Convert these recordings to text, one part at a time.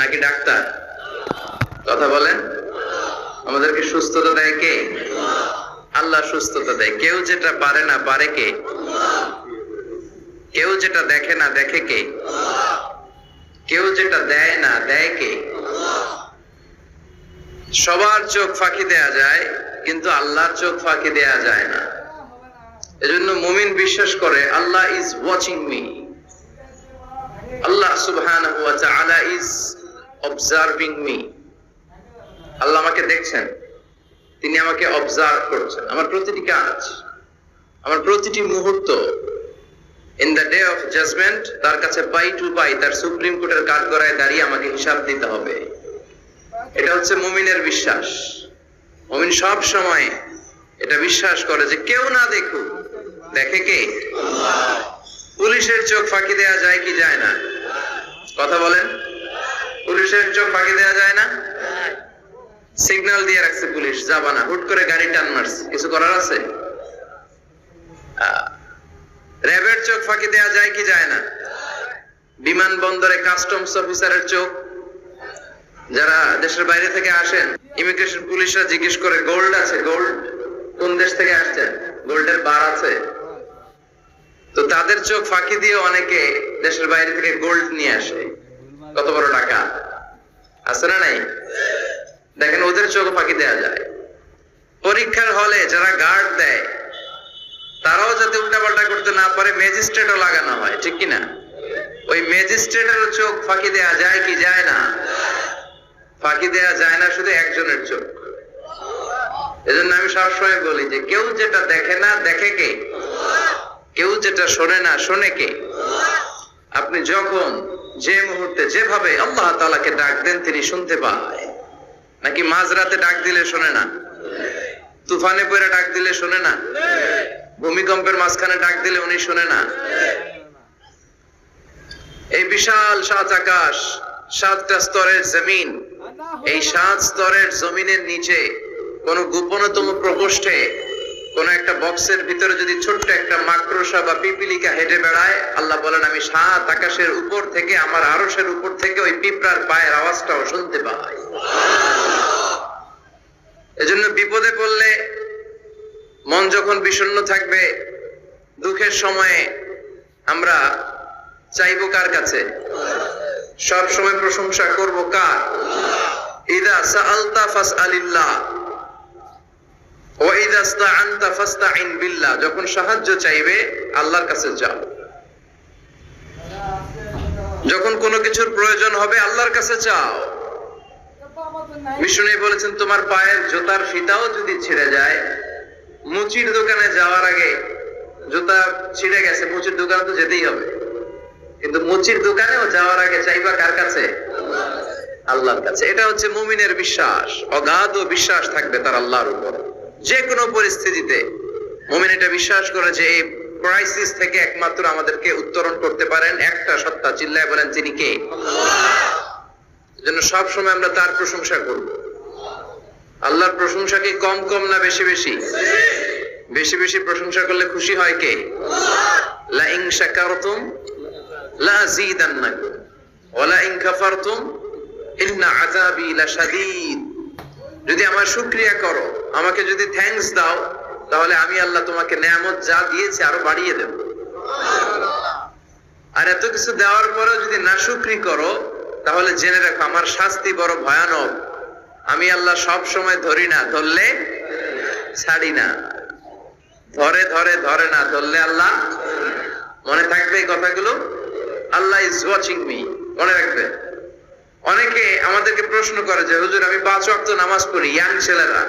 নাকি ডাক্তার? কথা বলেন। আমাদেরকে সুস্থতা দেয় কে? আল্লাহ সুস্থতা দেয়। কেউ যেটা পারে না পারে কে? কেউ যেটা দেখে না দেখে কে? কেউ যেটা দেয় না দেয় কে? সবার চোখ ফাঁকি দেয়া যায়, কিন্তু আল্লাহর চোখ ফাঁকি দেয়া যায় না। এজন্য মুমিন বিশ্বাস করে আল্লাহ ইজ ওয়াচিং মি, আল্লাহ সুবহানাহু ওয়া তাআলা ইজ অবজার্ভিং মি। আল্লাহ আমাকে দেখছেন, তিনি আমাকে অবজার্ভ করছেন, আমার প্রতিটি কাজ, আমার প্রতিটি মুহূর্ত। In the day of judgement তার কাছে পাই টু পাই, তার সুপ্রিম কোর্টের কাঠগড়ায় দাঁড়িয়ে আমাকে হিসাব দিতে হবে। এটা হচ্ছে মুমিনের বিশ্বাস। মুমিন সব সময় এটা বিশ্বাস করে যে কেউ না দেখুক, দেখে কে? পুলিশের চোখ ফাঁকি দেয়া যায় কি যায় না? কথা বলেন। পুলিশের চোখ ফাঁকি দেয়া যায় না? সিগন্যাল দিয়ে রাখছে পুলিশ, যাবা না, হুট করে গাড়ি টান মারছে, কিছু করার আছে? র্যাবের চোখ ফাঁকি দেয়া যায় কি যায় না? বিমানবন্দরে কাস্টমস অফিসারের চোখ, যারা দেশের বাইরে থেকে আসেন, ইমিগ্রেশন পুলিশরা জিজ্ঞেস করে গোল্ড আছে? গোল্ড কোন দেশ থেকে আসছেন? গোল্ডের বার আছে? তো তাদের চোখ ফাঁকি দিয়ে অনেকে দেশের বাইরে থেকে গোল্ড নিয়ে আসে। কত বড় টাকা আছে না নাই? দেখেন, ওদের চোখ ফাঁকি দেয়া যায়। পরীক্ষার হলে যারা গার্ড দেয়, তারাও যাতে উল্টাপাল্টা করতে না পারে ম্যাজিস্ট্রেটও লাগানো হয়, ঠিক কিনা? ওই ম্যাজিস্ট্রেটের চোখ ফাঁকি দেয়া যায় কি যায় না? ফাঁকি দেয়া যায় না শুধু একজনের চোখ। এজন্য আমি সবসময় বলি যে কেউ যেটা দেখে না দেখে কে? কেউ যেটা শোনে না শোনে কে? আপনি যখন যে মুহূর্তে যেভাবে আল্লাহ তাআলাকে ডাক দেন তিনি শুনতে পায়। নাকি মাঝরাতে ডাক দিলে শোনে না? তুফানে পড়ে ডাক দিলে শোনে না? ভূমিকম্পের মাঝখানে ডাক দিলে উনি শোনে না? এই বিশাল সাত আকাশ, সাতটা স্তরের জমিন, এই সাত স্তরের জমিনের নিচে কোন গোপনতম প্রকোষ্ঠে কোন একটা বক্সের ভিতরে যদি ছোট্ট একটা মাকড়সা বা পিপিলিকা হেঁটে বেড়ায়, আল্লাহ বলেন আমি সাত আকাশের উপর থেকে, আমার আরশের উপর থেকে ওই পিঁপড়ার পায়ের আওয়াজটাও শুনতে পাই। এজন্য বিপদে পড়লে, মন যখন বিষণ্ণ থাকবে, দুঃখের সময়ে আমরা চাইবো কার কাছে? সব সময় প্রশংসা করব কার? ইযা সাআলতা ফাসআলিল্লাহ ওয়া ইযা ইসতাআনতা ফাসতাইন বিল্লাহ। যখন সাহায্য চাইবে আল্লাহর কাছে যাও। যখন কোনো কিছুর প্রয়োজন হবে আল্লাহর কাছে চাও। বিষ্ণু বলেছেন তোমার পায়ের জুতার ফিতাও যদি ছিঁড়ে যায়, মুচির দোকানে যাওয়ার আগে, জুতা ছিঁড়ে গেছে, মুচির দোকানে তো যেতেই হবে, কিন্তু মুচির দোকানেও যাওয়ার আগে চাইবা কার কাছে? আল্লাহর কাছে। এটা হচ্ছে মুমিনের বিশ্বাস। অগাধ বিশ্বাস থাকবে তার আল্লাহর উপর। যে কোনো পরিস্থিতিতে মুমিন এটা বিশ্বাস করে যে এই ক্রাইসিস থেকে একমাত্র আমাদেরকে উত্তরণ করতে পারেন একটা সত্তা, চিল্লায় বলেন তিনি কে? জন্য সব সময় আমরা তার প্রশংসা করব। আল্লাহর প্রশংসা কি কম কম না বেশি বেশি? বেশি বেশি প্রশংসা করলে খুশি হয় কে? লা ইন শাকারতুম লা আযীদান্নাকুম ওয়া লা ইন কাফারতুম ইন্না আযাবি লাশাদীদ। যদি আমার শুকরিয়া করো, আমাকে যদি থ্যাঙ্কস দাও, তাহলে আমি আল্লাহ তোমাকে নেয়ামত যা দিয়েছি আরো বাড়িয়ে দেব। আর এত কিছু দেওয়ার পরেও যদি নাশুকরি করো, তাহলে জেনে রাখো আমার শাস্তি বড় ভয়ানক। আমি আল্লাহ সব সময় ধরি না, ধরলে ছাড়ি না। ধরে ধরে ধরে না, ধরলে আল্লাহ। মনে থাকবে এই কথাগুলো? আল্লাহ ইজ ওয়াচিং মি, মনে রাখবে। অনেকে আমাদেরকে প্রশ্ন করে যে হুজুর আমি 5 ওয়াক্ত নামাজ পড়ি, ইয়াং ছেলেরা,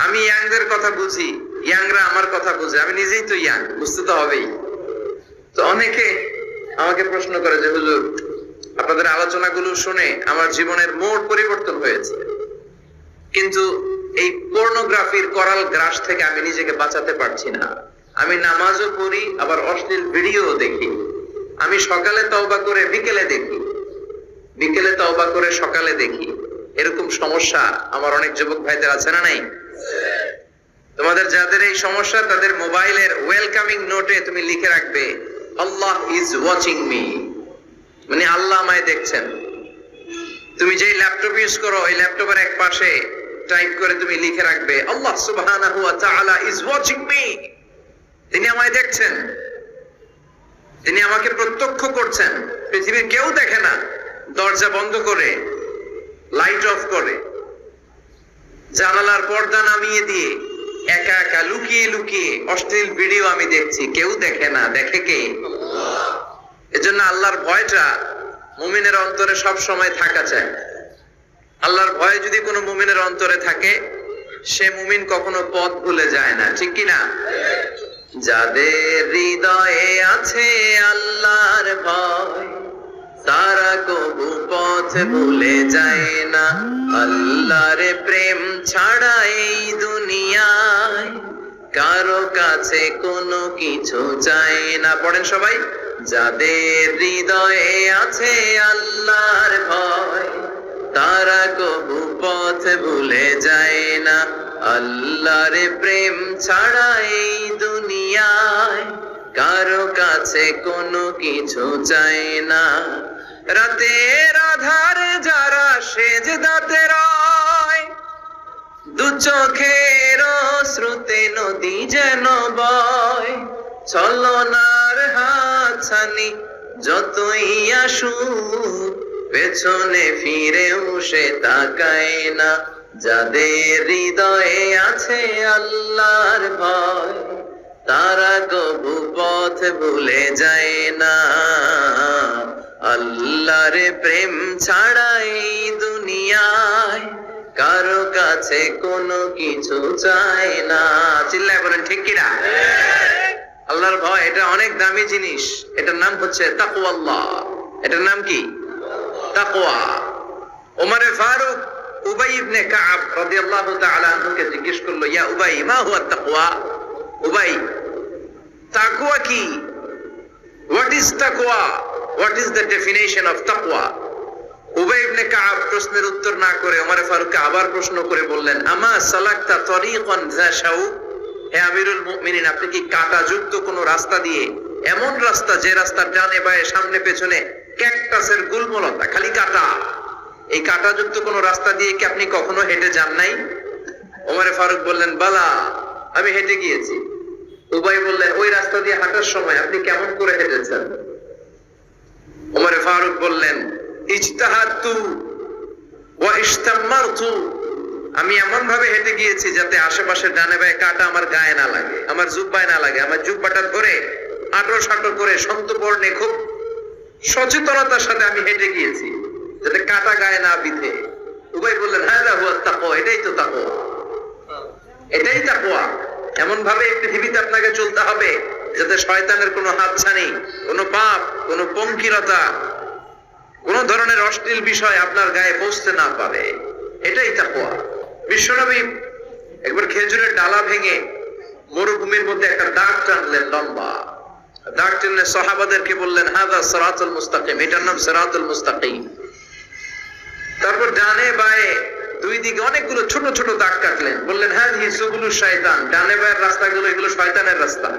আমি ইয়াংদের কথা বুঝি, ইয়াংরা আমার কথা বুঝে, আমি নিজেই তো ইয়াং, বুঝতে তো হবেই। তো অনেকে আমাকে প্রশ্ন করে যে হুজুর আপনাদের আলোচনাগুলো শুনে আমার জীবনের মোড় পরিবর্তন হয়েছে, কিন্তু এই পর্নোগ্রাফির করাল গ্রাস থেকে আমি নিজেকে বাঁচাতে পারছি না। আমি নামাজও পড়ি, আবার অশ্লীল ভিডিও দেখি। আমি সকালে তওবা করে বিকেলে দেখি, বিকেলে তওবা করে সকালে দেখি। এরকম সমস্যা আমার অনেক যুবক ভাইদের আছে না নাই? তোমাদের যাদের এই সমস্যা, তাদের মোবাইলের ওয়েলকামিং নোটে তুমি লিখে রাখবে আল্লাহ ইজ ওয়াচিং মি, মানে আল্লাহ আমায় দেখছেন। তুমি যেই ল্যাপটপ ইউজ করো ওই ল্যাপটপের এক পাশে টাইপ করে তুমি লিখে রাখবে আল্লাহ সুবহানাহু ওয়া তাআলা ইজ ওয়াচিং মি। তিনি আমায় দেখছেন, তিনি আমাকে প্রত্যক্ষ করছেন। পৃথিবীর কেউ দেখে না। দরজা বন্ধ করে, লাইট অফ করে, জানালার পর্দা নামিয়ে দিয়ে একা একা লুকিয়ে লুকিয়ে অশ্লীল ভিডিও আমি দেখছি, কেউ দেখে না। দেখে কে? এজন্য আল্লাহর ভয়টা মুমিনের অন্তরে সব সময় থাকা চাই। আল্লাহর ভয় যদি কোনো মুমিনের অন্তরে থাকে, সে মুমিন কখনো পথ ভুলে যায় না, ঠিক কি না? যাদের হৃদয়ে আছে আল্লাহর ভয়, তারা কবু পথ ভুলে যায় না। আল্লাহর প্রেম ছাড়া এই দুনিয়ায় কারো কাছে কোনো কিছু চাই না। পড়েন সবাই। যাদের হৃদয়ে আছে আল্লাহর ভয়, তারা কবু পথ ভুলে যায় না। আল্লাহর প্রেম ছাড়া এই দুনিয়ায় কারো কাছে কোনো কিছু চাই না। রাতের আধারে যারা সেজদাতে রয়, দু চোখের শ্রুতে নদী যেন বয়। ছলনার হাতছানি যতই আসুক, পেছনে ফিরেও সে তাকায় না। যাদের হৃদয়ে আছে আল্লাহর ভয়, তারা কবু পথ ভুলে যায় না। আল্লাহর প্রেম ছাড়া এই দুনিয়ায় কারো কাছে কোনো কিছু চায় না। চিল্লায় বলেন ঠিক কিনা? আল্লাহর ভয় এটা অনেক দামি জিনিস। এটার নাম হচ্ছে তাকওয়াল্লাহ। এটার নাম কি? তাকওয়া। ওমরে ফারুক উবাই ইবনে কাব রাদিয়াল্লাহু তাআলা আনহুকে জিজ্ঞেস করলো, ইয়া উবাই মা হুয়া তাকওয়া? উবাই, তাকওয়া কি? হোয়াট ইজ তাকওয়া? What is the definition of তাকওয়া? উবাই ইবনে কাব প্রশ্নের উত্তর না করে ওমরে ফারুককে আবার প্রশ্ন করে বললেন, আমা সালাকতা তরিকান যা শাউক? হে আমিরুল মুমিনিন, আপনি কি কাঁটাযুক্ত কোনো রাস্তা দিয়ে, এমন রাস্তা যে রাস্তার ডানে বায়ে সামনে পেছনে ক্যাকটাসের গুলমলতা, খালি কাঁটা, এই কাঁটাযুক্ত কোনো রাস্তা দিয়ে কি আপনি কখনো হেঁটে যান নাই? ওমরে ফারুক বললেন, বালা, আমি হেঁটে গিয়েছি। উবাই বললেন, ওই রাস্তা দিয়ে হাঁটার সময় আপনি কেমন করে হেঁটেছেন? ওমরে ফারুক বললেন, ইজতাহাদতু ওয়া ইশতামারতু, আমি এমন ভাবে হেঁটে গিয়েছি যাতে আশেপাশে ডানে বায়ে কাঁটা আমার গায়ে না লাগে, আমার জুব্বায় না লাগে। আমার জুব্বাটা ধরে আটো সাটো করে সন্তর্পণে খুব সচেতনতার সাথে আমি হেঁটে গিয়েছি যাতে কাঁটা গায়ে না বিধে। উবাই বললেন, হাযা হুয়া তাকওয়া, এটাই তো তাকওয়া, এটাই তাকওয়া। এমন ভাবে এই পৃথিবীতে আপনাকে চলতে হবে যাতে শয়তানের কোনো হাতছানি, কোনো পাপ, কোনো পঙ্কিলতা, কোন ধরনের অশ্লীল বিষয় আপনার গায়ে পৌঁছতে না পারে। এটাই তাকওয়া। বিশ্বনবী একবার খেজুরের ডালা ভেঙে মরুভূমির মধ্যে একটা দাগ টানলেন, লম্বা দাগ টেনে সাহাবাদেরকে বললেন, হাযা সিরাতুল মুস্তাকিম, এটার নাম সিরাতুল মুস্তাকিম। তারপর ডানে বায়ে দুই দিকে অনেকগুলো ছোট ছোট দাগ কাটলেন, বললেন, হাযিহি সুবুলুশ শায়তান, ডানে বায়ের রাস্তাগুলো এগুলো শয়তানের রাস্তা।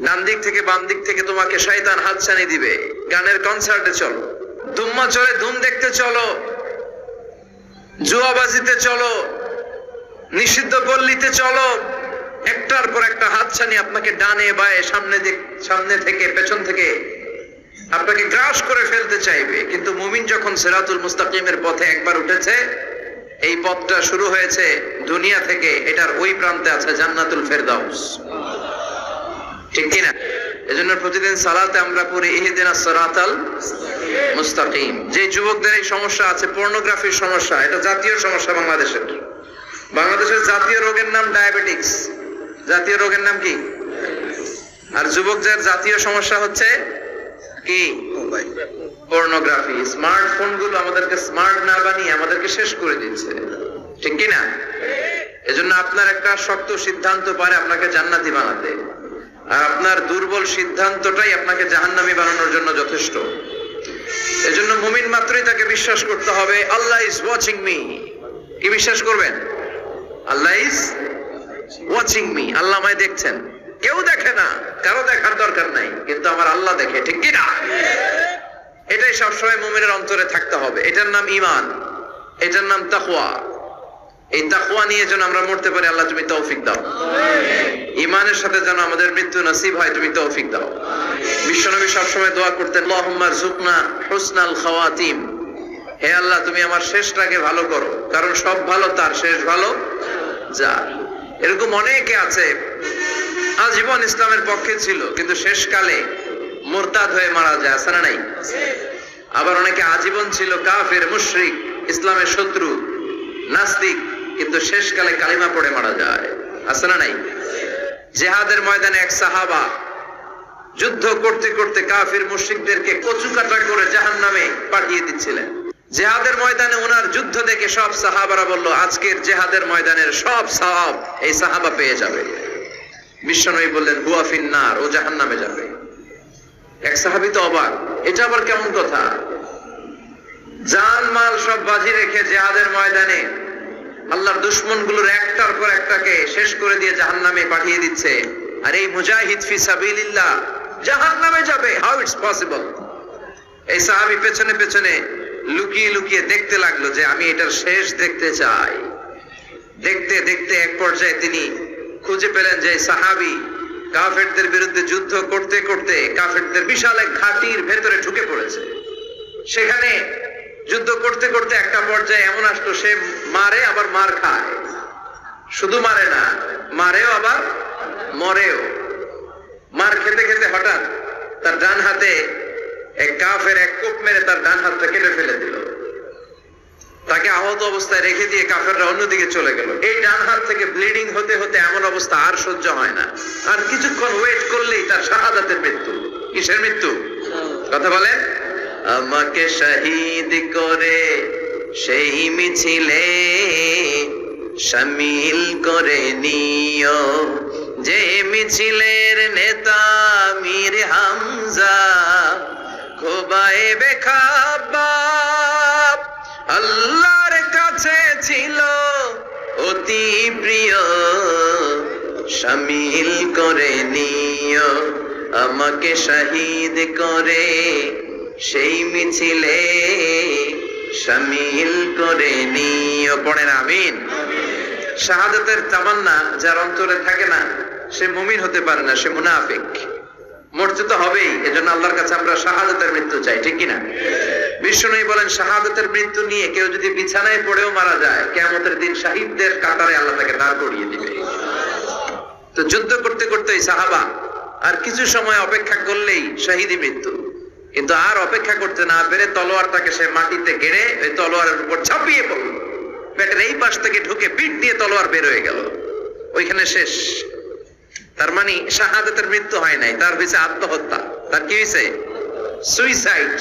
ডান দিক থেকে বাম দিক থেকে তোমাকে শয়তান হাতছানি দিবে। গানের কনসার্টে চলো, দুম্মা চলে ধুম দেখতে চলো, জুয়াবাজিতে চলো, নিষিদ্ধ পল্লীতে চলো, একটার পর একটা হাতছানি আপনাকে ডানে বায়ে সামনে থেকে পেছন থেকে আপনাকে গ্রাস করে ফেলতে চাইবে। কিন্তু মুমিন যখন সিরাতুল মুস্তাকিমের পথে একবার উঠেছে, এই পথটা শুরু হয়েছে দুনিয়া থেকে, এটার ওই প্রান্তে আছে জান্নাতুল ফেরদাউস, ঠিক কিনা? এজন্য প্রতিদিন সালাতে আমরা পড়ি ইহদিনাস সিরাতাল মুস্তাকিম। যে যুবকদের এই সমস্যা আছে, পর্নোগ্রাফির সমস্যা, এটা জাতীয় সমস্যা বাংলাদেশের। বাংলাদেশের জাতীয় রোগের নাম ডায়াবেটিক্স। জাতীয় রোগের নাম কি? আর যুবকদের জাতীয় সমস্যা হচ্ছে কি? পর্নোগ্রাফি। স্মার্টফোন গুলো আমাদেরকে স্মার্ট না বানিয়ে আমাদেরকে শেষ করে দিচ্ছে, ঠিক কিনা? এজন্য আপনার একটা শক্ত সিদ্ধান্ত পারে আপনাকে জান্নাতি বানাতে, আর আপনার দুর্বল সিদ্ধান্তটাই আপনাকে জাহান্নামী বানানোর জন্য যথেষ্ট। এজন্য মুমিন মাত্রই তাকে বিশ্বাস করতে হবে, আল্লাহ ইজ ওয়াচিং মি। কি বিশ্বাস করবেন? আল্লাহ ইজ ওয়াচিং মি, আল্লাহ আমায় দেখছেন। কেউ দেখে না, কারো দেখার দরকার নাই, কিন্তু আমার আল্লাহ দেখে, ঠিক কি না? এটাই সবসময় মুমিনের অন্তরে থাকতে হবে। এটার নাম ঈমান, এটার নাম তাকওয়া। এই তাকওয়া নিয়ে যেন আমরা মরতে পারি, আল্লাহ তুমি তৌফিক দাও। ঈমানের সাথে যেন আমাদের মৃত্যু নসিব হয়, তুমি তৌফিক দাও। বিশ্বনবী সবসময় দোয়া করতেন, আল্লাহুম্মা রযুকনা হুসনাল খাওয়াতিম। হে আল্লাহ, তুমি আমার শেষটাকে ভালো করো, কারণ সব ভালো তার, শেষ ভালো যার। এরকম অনেকে আছে আজীবন ইসলামের পক্ষে ছিল, কিন্তু শেষকালে মুরতাদ হয়ে মারা যায়, আছে না নাই? আবার অনেকে আজীবন ছিল কাফের, মুশরিক, ইসলামের শত্রু, নাস্তিক, কিন্তু শেষকালে কালিমা পড়ে মারা যায়, আছে না নাই? জিহাদের ময়দানে এক সাহাবা যুদ্ধ করতে করতে কাফির মুশরিকদেরকে কচুকাটা করে জাহান্নামে পাঠিয়ে দিচ্ছিলেন। জিহাদের ময়দানে ওনার যুদ্ধ দেখে সব সাহাবারা বলল, আজকের জিহাদের ময়দানের সব সওয়াব এই সাহাবা পেয়ে যাবে। বিশ্বনবী বললেন, হুয়া ফিন্নার, ও জাহান্নামে যাবে। এক সাহাবী তো অবাক, এটা আবার কেমন কথা? জান মাল সব বাজি রেখে জিহাদের ময়দানে আল্লাহর দুশমনগুলোর একটার পর একটাকে শেষ করে দিয়ে জাহান্নামে পাঠিয়ে দিচ্ছে, আর এই মুজাহিদ ফি সাবিলিল্লাহ জাহান্নামে যাবে। How it's possible? এই সাহাবী পেছনে পেছনে লুকিয়ে লুকিয়ে দেখতে লাগলো যে আমি এটার শেষ দেখতে চাই। দেখতে দেখতে এক পর্যায়ে তিনি খুঁজে পেলেন যে সাহাবী কাফেরদের বিরুদ্ধে যুদ্ধ করতে করতে কাফেরদের বিশাল এক ঘাটির ভেতরে ঢুকে পড়েছে। সেখানে যুদ্ধ করতে করতে একটা পর্যায়ে এমন আসলো, সে মারে আবার মার খায়। শুধু মারে না, মারেও আবার মরেও। মার খেতে খেতে হঠাৎ তার ডান হাতে এক কাফের এক কোপ মেরে তার ডান হাতটা কেটে ফেলে দিল। তাকে আহত অবস্থায় রেখে দিয়ে কাফেররা অন্যদিকে চলে গেল। এই ডান হাত থেকে ব্লিডিং হতে হতে এমন অবস্থা আর সহ্য হয় না, আর কিছুক্ষণ ওয়েট করলেই তার শাহাদাতের মৃত্যু। কিসের মৃত্যু? কথা বলেন। আমাকে শহীদ করে সেই মিছিলে শামিল করে নিও, যে মিছিলের নেতা মীর হামজা খোবায়েবে খাব্বাব আল্লাহর কাছে ছিল অতি প্রিয়, শামিল করে নিও আমাকে শহীদ করে সেই মিছিলে শামিল করে নিও। পড়েন আমিন। শাহাদাতের তামান্না যার অন্তরে থাকে না, সে মুমিন হতে পারে না, সে মুনাফিক। মরতে তো হবেই, এজন্য আল্লাহর কাছে আমরা শাহাদাতের মৃত্যু চাই, ঠিক কিনা? বিশ্বনবী বলেন, শাহাদাতের মৃত্যু নিয়ে কেউ যদি বিছানায় পড়েও মারা যায়, কিয়ামতের দিন শহীদদের কাতারে আল্লাহ তাকে দাঁড় করিয়ে দিবে। তো যুদ্ধ করতে করতে এই সাহাবা আর কিছু সময় অপেক্ষা করলেই শহীদি মৃত্যু। কিন্তু আর অপেক্ষা করতে না পেরে তলোয়ারটাকে সে মাটিতে গেড়ে ওই তলোয়ারের উপর ঝাঁপিয়ে পড়ল। পেটের এই পাশ থেকে ঢুকে পিঠ দিয়ে তলোয়ার বের হয়ে গেল, ওইখানে শেষ। তার মানে শাহাদাতের মৃত্যু হয় নাই, তার হয়েছে আত্মহত্যা। তার কি হয়েছে? সুইসাইড।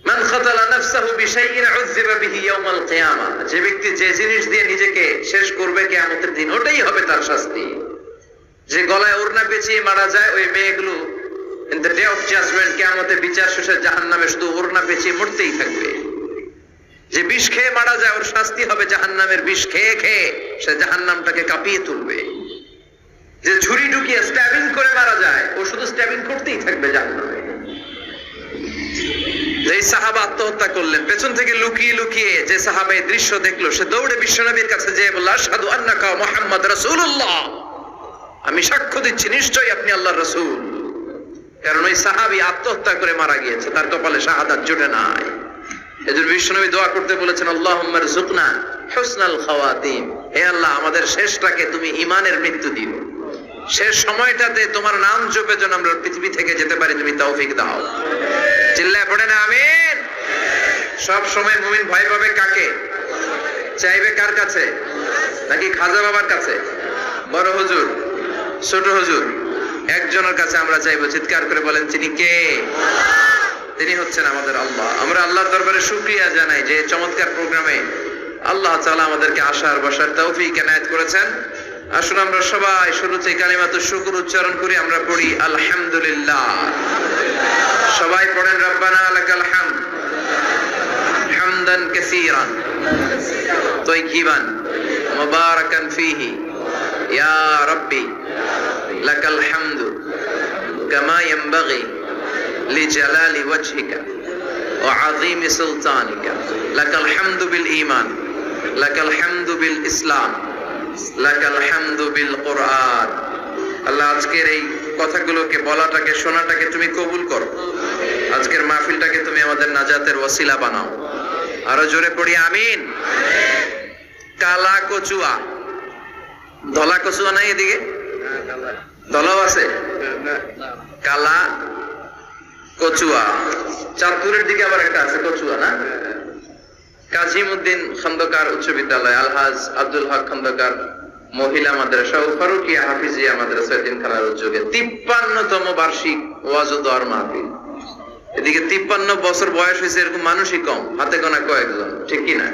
মান খাতালা নাফসাহু বিশাইইন উযযিবা বিহি ইয়াওমাল কিয়ামা। যে ব্যক্তি যে জিনিস দিয়ে নিজেকে শেষ করবে কিয়ামতের দিন, ওটাই হবে তার শাস্তি। যে গলায় ওড়না পেঁচিয়ে মারা যায়, ওই মেয়েগুলো in the day of judgment, কিয়ামতে বিচার শেষে জাহান্নামে শুধু ওড়না পেঁচিয়ে মরতেই থাকবে। যে বিষ খেয়ে মারা যায়, ওর শাস্তি হবে জাহান্নামের বিষ খেয়ে খেয়ে সে জাহান্নামটাকে কাঁপিয়ে তুলবে। যে ছুরি ঢুকিয়ে স্ট্যাবিং করে মারা যায়, ও শুধু স্ট্যাবিং করতেই থাকবে জাহান্নামে। যে সাহাবা আত্মহত্যা করলেন, পেছন থেকে লুকিয়ে লুকিয়ে যে সাহাবা এই দৃশ্য দেখলো, সে দৌড়ে বিশ্বনবীর কাছে যেয়ে বলল, আশহাদু আন্নাকা মুহাম্মদ রাসূলুল্লাহ, আমি সাক্ষ্য দিচ্ছি নিশ্চয়ই আপনি আল্লাহর রাসূল। কারণ ওই সাহাবী আত্মহত্যা করে মারা গিয়েছে, তার কপালে শাহাদাত জুটে নাই। এজন্য বিশ্বনবী দোয়া করতে বলেছেন, আল্লাহুম্মা রযুকনা হুসনাল খাওয়াতিম। হে আল্লাহ, আমাদের শেষটাকে তুমি ঈমানের মৃত্যু দিও, শেষ সময়টাতে তোমার নাম জপে যেন আমরা পৃথিবী থেকে যেতে পারি, তুমি তৌফিক দাও। চিল্লায় পড়েন আমিন। সব সময় মুমিন ভয় পাবে কাকে? চাইবে কার কাছে? নাকি খাজা বাবার কাছে, বড় হুজুর, ছোট হুজুর? একজনের কাছে আমরা চাইবো। চিৎকার করে বলেন, তিনি কে? তিনি হচ্ছেন আমাদের আল্লাহ। আমরা আল্লাহর দরবারে শুকরিয়া জানাই যে চমৎকার প্রোগ্রামে আল্লাহ তাআলা আমাদেরকে আসার বসার তৌফিক এনায়েত করেছেন। আসুন আমরা সবাই শুরুতে কালিমাতুশ শুকর উচ্চারণ করি। আমরা পড়ি আলহামদুলিল্লাহ। সবাই পড়েন, রব্বানা লাকাল হামদ হামদান কাসীরান তাইয়িবান মুবারাকান ফীহি ইয়া রাব্বি লাকাল হামদু কামা ইয়ানবাগি লিজালালি ওয়াজহিকা ওয়া আযীমি সুলতানিকা লাকাল হামদু বিল ঈমান লাকাল হামদু বিল ইসলাম লাকাল হামদু বিল কুরআন। আল্লাহ আজকের এই কথাগুলোকে বলাটাকে শোনাটাকে তুমি কবুল করো, আজকের মাহফিলটাকে তুমি আমাদের নাজাতের ওসিলা বানাও। আরো জোরে পড়ি আমিন। কালা কচুয়া, ধলা কচুয়া নাই এদিকে? ধলাও আছে? কালা কচুয়া, চাঁদপুরের দিকে আবার একটা আছে কচুয়া না? কাজীমউদ্দিন খন্দকার উচ্চ বিদ্যালয়, আলহাজ আব্দুল হক খন্দকার মহিলা মাদ্রাসা ও ফারুকিয়া হাফিজিয়া মাদ্রাসা এতিমখানার উদ্যোগে 53তম বার্ষিক ওয়াজ ও দোয়ার মাহফিল। এদিকে 53 বছর বয়স হয়েছে এরকম মানুষই কম, হাতে গোনা কয়েকজন, ঠিক কি না?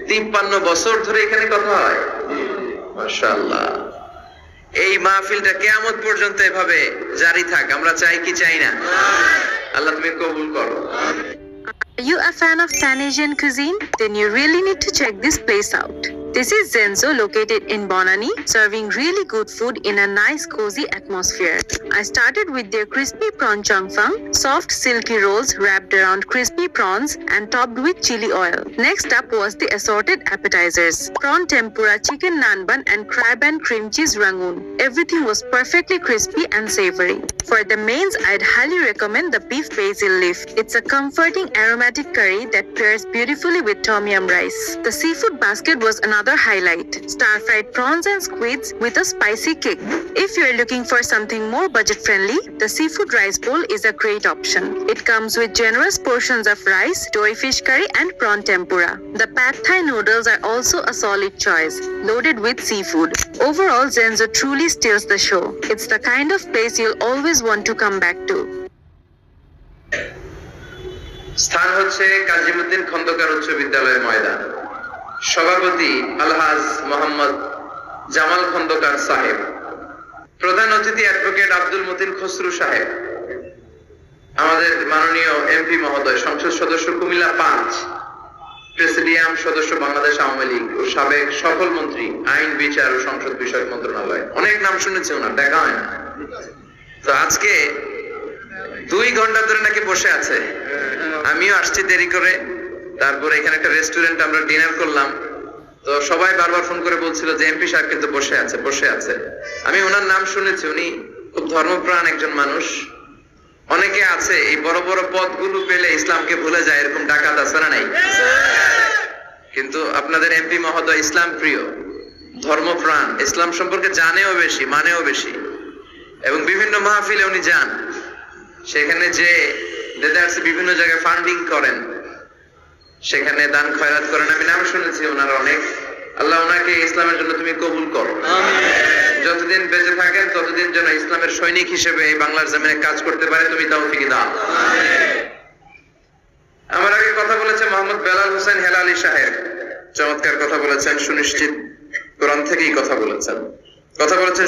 53 বছর ধরে এখানে কথা হয়, মাশাআল্লাহ। এই মাহফিলটা কিয়ামত পর্যন্ত এভাবে জারি থাক, আমরা চাই কি চাই না? আল্লাহ তুমি কবুল করো। Are you a fan of Pan Asian cuisine? Then you really need to check this place out. This is Zenzo, located in Bonani, serving really good food in a nice cozy atmosphere. I started with their crispy prawn chongfang, soft silky rolls wrapped around crispy prawns and topped with chili oil. Next up was the assorted appetizers, prawn tempura, chicken naan bun and crab and cream cheese rangoon. Everything was perfectly crispy and savory. For the mains, I'd highly recommend the beef basil leaf. It's a comforting aromatic curry that pairs beautifully with tom yum rice. The seafood basket was another highlight, star-fried prawns and squids with a spicy kick. If you're looking for something more budget-friendly, the seafood rice bowl is a great option. It comes with generous portions of rice, doi fish curry and prawn tempura. The pad thai noodles are also a solid choice, loaded with seafood. Overall, Zenzo truly steals the show. It's the kind of place you'll always want to come back to. স্থান হচ্ছে কাজীমউদ্দিন খন্দকার উচ্চ বিদ্যালয়ের ময়দান। সভাপতি আলহাজ মোহাম্মদ জামাল খন্দকার সাহেব, প্রধান অতিথি advocate Abdul Matin Khasru সাহেব, আমাদের মাননীয় এমপি মহোদয়, সংসদ সদস্য কুমিল্লা 5, প্রেসিডিয়াম সদস্য বাংলাদেশ আওয়ামী লীগ ও সাবেক সফল মন্ত্রী আইন বিচার ও সংসদ বিষয়ক মন্ত্রণালয়। অনেক নাম শুনেছি ওনার, দেখা হয় না। তো আজকে 2 ঘন্টা ধরে নাকি বসে আছে, আমিও আসছি দেরি করে। তারপরে এখানে একটা রেস্টুরেন্ট আমরা ডিনার করলাম, তো সবাই বারবার ফোন করে বলছিল যে এমপি সাহেব কিন্তু বসে আছে। আমি ওনার নাম শুনেছি, উনি খুব ধর্মপ্রাণ একজন মানুষ। অনেকে আছে এই বড় বড় পদগুলো পেলে ইসলামকে ভুলে যায়, এরকম ডাকাত আছে না নাই? কিন্তু আপনাদের এমপি মহোদয় ইসলাম প্রিয়, ধর্মপ্রাণ, ইসলাম সম্পর্কে জানেও বেশি, মানেও বেশি, এবং বিভিন্ন মাহফিলে উনি যান, সেখানে যে বিভিন্ন জায়গায় ফান্ডিং করেন, সেখানে দান খয়রাত করেন। আমি নাম শুনেছি ওনার অনেক। আল্লাহ ওনাকে ইসলামের জন্য তুমি কবুল করো, যতদিন বেঁচে থাকেন ততদিন যেন ইসলামের সৈনিক হিসেবে এই বাংলার জমিনে কাজ করতে পারে, তুমি তৌফিক দাও। আমার আগে কথা বলেছে মোহাম্মদ বেলাল হোসেন হেলালি সাহেব, চমৎকার কথা বলেছেন, সুনিশ্চিত কোরআন থেকেই কথা বলেছেন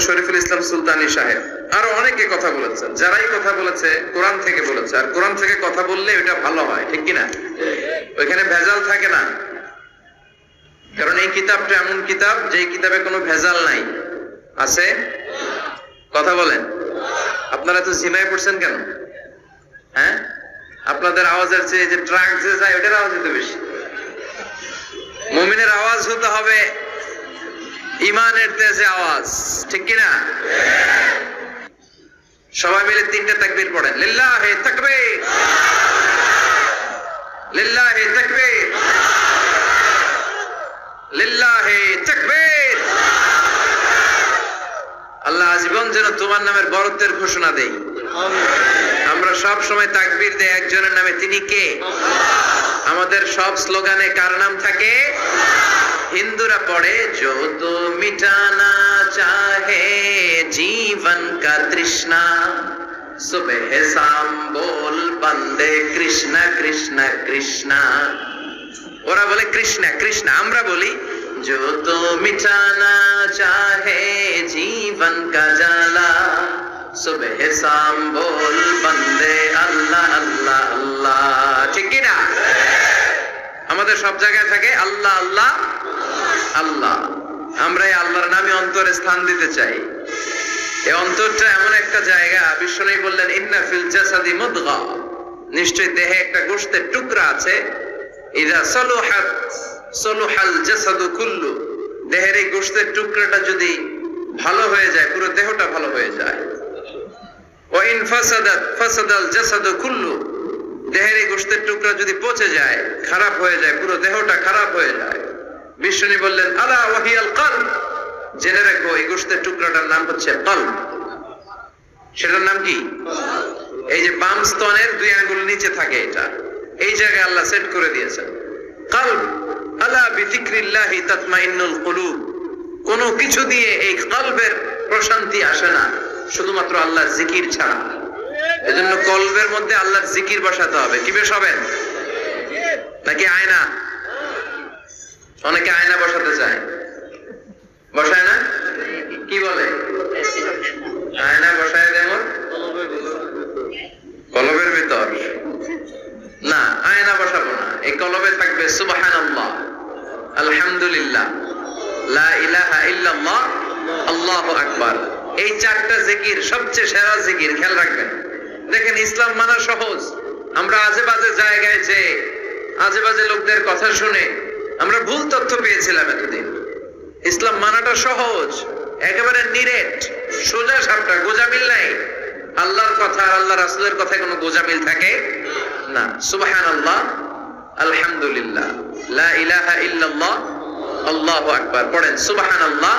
শরীফুল ইসলাম সুলতানি সাহেব, আরো অনেকে কথা বলেছেন। যারাই কথা বলেছে কোরআন থেকে বলেছে, আর কোরআন থেকে কথা বললে এটা ভালো হয়, ঠিক কিনা? ওইখানে ভেজাল থাকে না, কারণ এই কিতাবটা এমন কিতাব যে কিতাবে কোনো ভেজাল নাই। আছে? কথা বলেন। আপনারা তো জিমায় পড়ছেন কেন? হ্যাঁ, আপনাদের আওয়াজের চেয়ে যে ট্রাক যে যায় ওটার আওয়াজ হতে বেশি। মুমিনের আওয়াজ হতে হবে ইমানের তেজে আওয়াজ, ঠিক কিনা? সবাই মিলে 3টা তাকবীর পড়েন। লিল্লাহি তাকবীর, লিল্লাহি তাকবীর, লিল্লাহি তাকবীর। আল্লাহ আজীবন যেন তোমার নামের বরত্বের ঘোষণা দেই। আমরা সব সময় তাকবীর দেই একজনের নামে, তিনি কে? আমাদের সব স্লোগানে কার নাম থাকে? হিন্দুরা পড়ে जो तो मिटाना चाहे जीवन का तृष्णा, सुबह शाम बोल बंदे कृष्ण कृष्ण कृष्ण। ওরা বলে কৃষ্ণ কৃষ্ণ, আমরা বলি जो तो मिटाना चाहे जीवन का जाला, सुबह शाम बोल बंदे अल्लाह अल्लाह अल्लाह। ঠিক কি না? আমাদের সব জায়গায় থাকে আল্লাহ আল্লাহ আল্লাহ। আমরা এই আল্লাহর নামে অন্তরে স্থান দিতে চাই। এই অন্তরটা এমন একটা জায়গা, বিশ্বনবী বললেন ইন্না ফিল জাসাদি মুদগা, নিশ্চয় দেহে একটা গোশতের টুকরা আছে, ইদা সালুহাত সালুহাল জাসাদু কুল্লু, দেহের এই গোশতের টুকরাটা যদি ভালো হয়ে যায় পুরো দেহটা ভালো হয়ে যায়। ওয়া ইন ফাসাদাত ফাসাদাল জাসাদু কুল্লু, দেহের এই গোশতের টুকরা যদি পচে যায়, খারাপ হয়ে যায়, পুরো দেহটা খারাপ হয়ে যায়। বিষ্ণু বললেন আলা ওয়াহিয়াল কলব, জেনে রাখো এই গোশতের টুকরাটার নাম হচ্ছে কলব। সেটার নাম কি? এই যে বাম স্তনের 2 আঙ্গুল নিচে থাকে, এটা এই জায়গায় আল্লাহ সেট করে দিয়েছেন কলব। আলা বিযিকরিল্লাহি তাতমাইন্নুল কুলুব, কোন কিছু দিয়ে এই কলবের প্রশান্তি আসে না শুধুমাত্র আল্লাহর জিকির ছাড়া। এজন্য কলবের মধ্যে আল্লাহর জিকির বসাতে হবে। কি বসাবেন? নাকি আয়না? অনেকে আয়না বসাতে চায়, বসায় না? কি বলে? আয়না বসায় যেমন কলবের ভিতর না, আয়না বসাবো না। এই কলবে থাকবে সুবহানাল্লাহ, আলহামদুলিল্লাহ, লা ইলাহা ইল্লাল্লাহ, আল্লাহু আকবার। এই 4টা জিকির সবচেয়ে সেরা জিকির, খেয়াল রাখবেন। দেখেন ইসলাম মানা সহজ। আমরা আজে বাজে জায়গায় যে আজে বাজে লোকদের কথা শুনে আমরা ভুল তথ্য পেয়েছিলাম এতদিন। ইসলাম মানাটা সহজ, একেবারে নিরেট, সোজা সাপটা, গোজামিল নাই। আল্লাহর কথা আর আল্লাহ রাসূলের কথায় কোনো গোজামিল থাকে না। সুবহানাল্লাহ, আলহামদুলিল্লাহ, লা ইলাহা ইল্লাল্লাহ, আল্লাহু আকবার। পড়েন সুবহানাল্লাহ,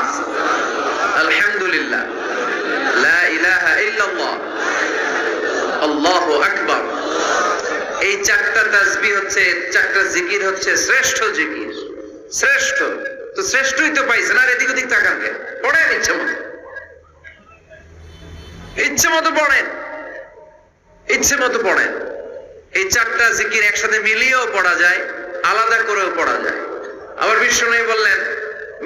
আলহামদুলিল্লাহ, লা ইলাহা ইল্লাল্লাহ, আল্লাহু আকবার। এই 4টা তাসবিহ হচ্ছে, 4টা জিকির হচ্ছে শ্রেষ্ঠ জিকির। শ্রেষ্ঠ তো শ্রেষ্ঠই তো পাইছেন, আর এদিক ওদিক তাকান কেন? পড়েন ইচ্ছে মতো, ইচ্ছে মতো পড়েন, ইচ্ছে মতো পড়েন। এই 4টা জিকির একসাথে মিলিয়েও পড়া যায়, আলাদা করেও পড়া যায়। আবার বিষ্ণু বললেন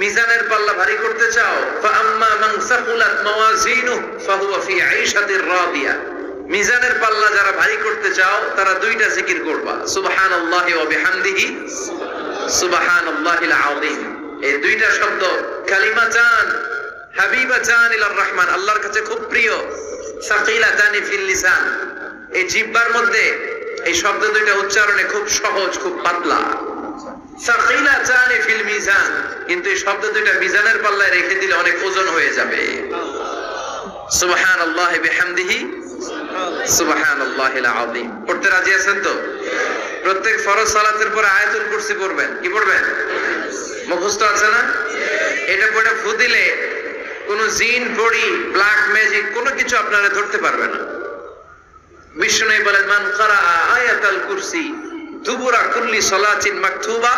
মিজানের পাল্লা ভারী করতে চাও, ফাআম্মা মান সাকুলাত মাওয়াজিনুহু ফাহুয়া ফি আইশাতির রাদিয়া, মিজানের পাল্লা যারা ভারী করতে চাও তারা 2টা জিকির করবা, সুবহানাল্লাহি ওয়া বিহামদিহি, সুবহানাল্লাহিল আযীম। এই 2টা শব্দ কালিমাতান হাবিবাতান ইলার রহমান, আল্লাহর কাছে খুব প্রিয়। সাকিলাতানি ফিল লিসান, এই জিহ্বার মধ্যে এই শব্দ 2টা উচ্চারণে খুব সহজ, খুব পাতলা। সাকিলাতানি ফিল মিজান, কিন্তু এই শব্দ 2টা মিজানের পাল্লায় রেখে দিলে অনেক ওজন হয়ে যাবে। সুবহানাল্লাহি বিহামদিহি, সুবহানাল্লাহিল আযীম। পড়তে রাজি আছেন তো? প্রত্যেক ফরজ সালাতের পরে আয়াতুল কুরসি পড়বেন। কি পড়বেন? মুখস্থ আছে না? এটা পড়ে ফু দিলে কোন জিন, পড়ি, ব্ল্যাক ম্যাজিক কোনো কিছু আপনারা ধরতে পারবে না। বিষ্ণু বলেন মান ক্বারা আয়াতুল কুরসি দুবুরা কুল্লি সালাতিন মাকতুবা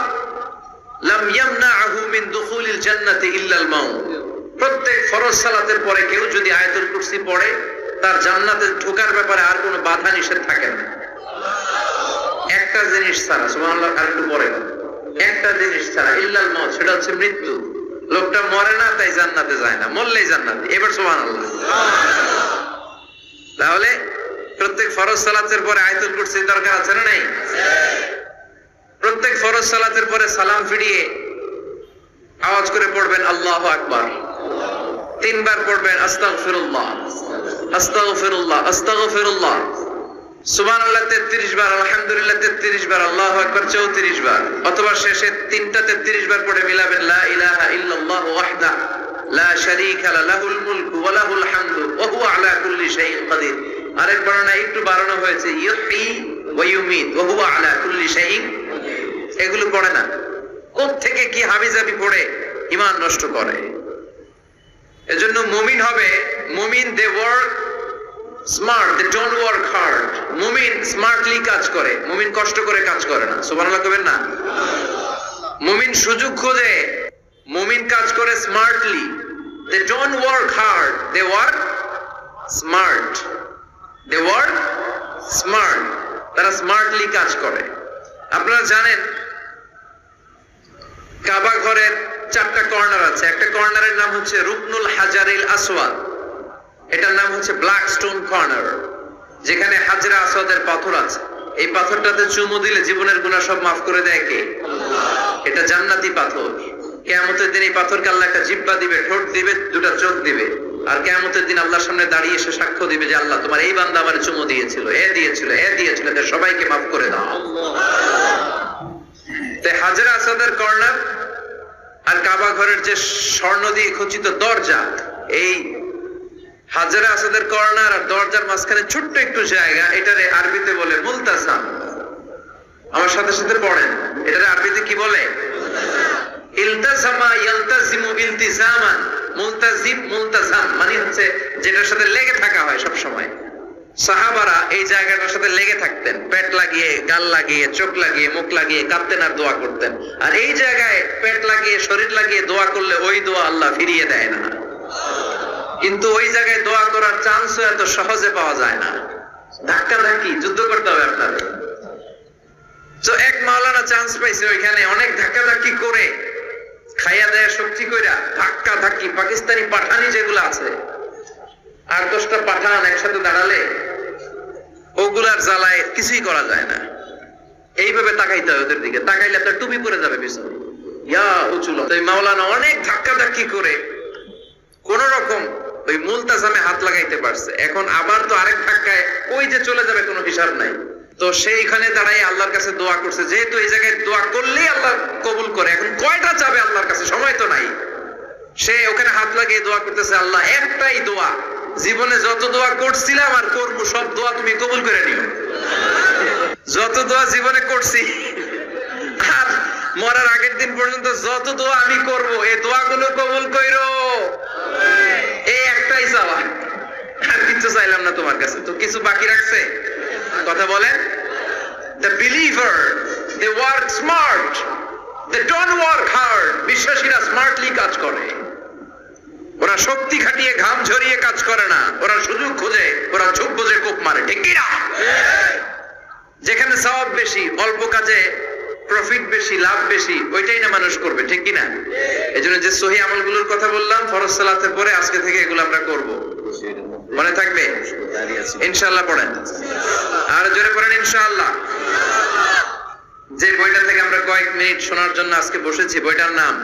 লাম ইয়ামনাহু মিন দুখুলিল জান্নাতি ইল্লাল মাউত। প্রত্যেক ফরজ সালাতের পরে কেউ যদি আয়াতুল কুরসি পড়ে তার জান্নাতে ঢোকার ব্যাপারে আর কোনো বাধা নিষেধ থাকে না। একটা জিনিস ছাড়া, সুবহানাল্লাহ, আর একটু পরে, একটা জিনিস ছাড়া, ইল্লাল মাউত, সেটা হচ্ছে মৃত্যু। লোকটা মরে না তাই জান্নাতে যায় না, মরলেই জান্নাতে। এবার সুবহানাল্লাহ। তাহলে প্রত্যেক ফরজ সালাতের পরে আয়াতুল কুরসির দরকার আছে না নাই? প্রত্যেক ফরজ সালাতের পরে সালাম ফিরিয়ে আওয়াজ করে পড়বেন আল্লাহু আকবার। 3 বার পড়বেন আস্তাগফিরুল্লাহ, আস্তাগফিরুল্লাহ, আস্তাগফিরুল্লাহ। সুবহানাল্লাহ 33 বার, আলহামদুলিল্লাহ 33 বার, আল্লাহু আকবার 34 বার। অথবা শেষে 3টা 33 বার পড়ে মিলাবেন লা ইলাহা ইল্লাল্লাহু ওয়াহদাহু লা শারীকা লাহুল মুলকু ওয়া লাহুল হামদু ওয়া হুয়া আলা কুল্লি শাইইন কাদির। আরেক বর্ণনা একটু বাড়ানো হয়েছে ইউহয়ী ওয়া ইউমীত ওয়া হুয়া আলা কুল্লি শাইইন। এগুলো পড়ে না, কোথা থেকে কি হাবিজাবি পড়ে ঈমান নষ্ট করে। এজন্য মুমিন হবে, মুমিন they work smart, they don't work hard. মুমিন স্মার্টলি কাজ করে, মুমিন কষ্ট করে কাজ করে না। সুবহানাল্লাহ কবেন না? মুমিন সুযোগ খোঁজে, মুমিন কাজ করে smartly. They don't work hard, they work smart, they work smart. তারা স্মার্টলি কাজ করে। আপনারা জানেন কাবা ঘরের 4টা কর্নার আছে। একটা কর্নারের নাম হচ্ছে রুকনুল হাজারিল আসওয়াদ, এটার নাম হচ্ছে ব্ল্যাক স্টোন কর্নার, যেখানে হাজরা আসওয়াদের পাথর আছে। এই পাথরটাতে চুমু দিলে জীবনের গুনাহ সব মাফ করে দেয় কে? এটা জান্নাতি পাথর। কিয়ামতের দিন এই পাথরকে আল্লাহ একটা জিহ্বা দিবে, ঠোঁট দিবে, 2টা চোখ দিবে। আর কিয়ামতের দিন আল্লাহর সামনে দাঁড়িয়ে এসে সাক্ষ্য দিবে যে আল্লাহ তোমার এই বান্দা আমার চুমু দিয়েছিল, এ দিয়েছিল, এদের সবাইকে মাফ করে দাও। তাই হাজরা আসাদের কর্নার আর কাবা ঘরের যে স্বর্ণ দিয়ে খচিত দরজা, এই হাজরা আসাদের কর্নার আর দরজার মাঝখানে ছোট্ট একটু জায়গা, এটারে আরবিতে বলে মুলতাজাম। আমার সাথে সাথে পড়েন, এটারে আরবিতে কি বলে? ইলতাজামা ইয়ালতাজিমু ইলতিজামান। মুলতাজিম মুলতাজাম মানে হচ্ছে যেটার সাথে লেগে থাকা হয় সব সময়। সাহাবারা এই জায়গাটার সাথে লেগে থাকতেন, পেট লাগিয়ে, গাল লাগিয়ে, চোখ লাগিয়ে, মুখ লাগিয়ে কাঁদতেন আর দোয়া করতেন। আর এই জায়গায় পেট লাগিয়ে, শরীর লাগিয়ে দোয়া করলে ওই দোয়া আল্লাহ ফিরিয়ে দেয় না। কিন্তু ওই জায়গায় দোয়া করার চান্সও এত সহজে পাওয়া যায় না, ধাক্কা ধাক্কি যুদ্ধ করতে হবে আপনাদের। তো এক মাওলানা চান্স পাইছে ওইখানে, অনেক ধাক্কা ধাক্কি করে খাইয়া দেয়া শক্তি কইরা ধাক্কা ধাক্কি পাকিস্তানি পাঠানি যেগুলো আছে, 8-10টা পাঠান একসাথে দাঁড়ালে ওগুলার জ্বালায় কিছুই করা যায় না। এইভাবে তাকাইতে হবে ওদের দিকে, তাকাইলে আপনার টুপি পরে যাবে পিছনে, ইয়া উঁচুল। তাই মাওলানা অনেক ধাক্কা ধাক্কি করে কোন রকম ওই মুলতাজামে হাত লাগাইতে পারছে। এখন আবার তো আরেক ধাক্কায় ওই যে চলে যাবে, কোনো হিসাব নাই। তো সেইখানে দাঁড়াই আল্লাহর কাছে দোয়া করছে, যেহেতু এই জায়গায় দোয়া করলেই আল্লাহ কবুল করে, এখন কয়টা যাবে আল্লাহর কাছে, সময় তো নাই। সে ওখানে হাত লাগিয়ে দোয়া করতেছে, আল্লাহ একটাই দোয়া, জীবনে যত দোয়া করছিলাম আর করবো সব দোয়া তুমি কবুল করে নিও। যত দোয়া জীবনে করছি আর মরার আগের দিন পর্যন্ত যত দোয়া আমি করব, এই দোয়াগুলো কবুল কইরো, এই একটাই চাওয়া, আর কিছু চাইলাম না তোমার কাছে। তো কিছু বাকি রাখছে? কথা বলেন। The believer, they work smart, they don't work hard. বিশ্বাসীরা স্মার্টলি কাজ করে, ওরা শক্তি খাটিয়ে ঘাম ঝরিয়ে কাজ করে না, ওরা সুযোগ খোঁজে, ওরা ঝোপ বোঝে কোপ মারে, ঠিক কি না? যেখানে সওয়াব বেশি, অল্প কাজে প্রফিট বেশি, লাভ বেশি, ওইটাই না মানুষ করবে, ঠিক কি না? এজন্য যে সহিহ আমলগুলোর কথা বললাম ফরজ সালাতের পরে, আজকে থেকে এগুলো আমরা করব, মনে থাকবে ইনশাআল্লাহ। পড়েন আর জোরে পড়েন ইনশাআল্লাহ। যে বইটা থেকে আমরা কয়েক মিনিট শোনার জন্য আজকে বসেছি, বইটার নাম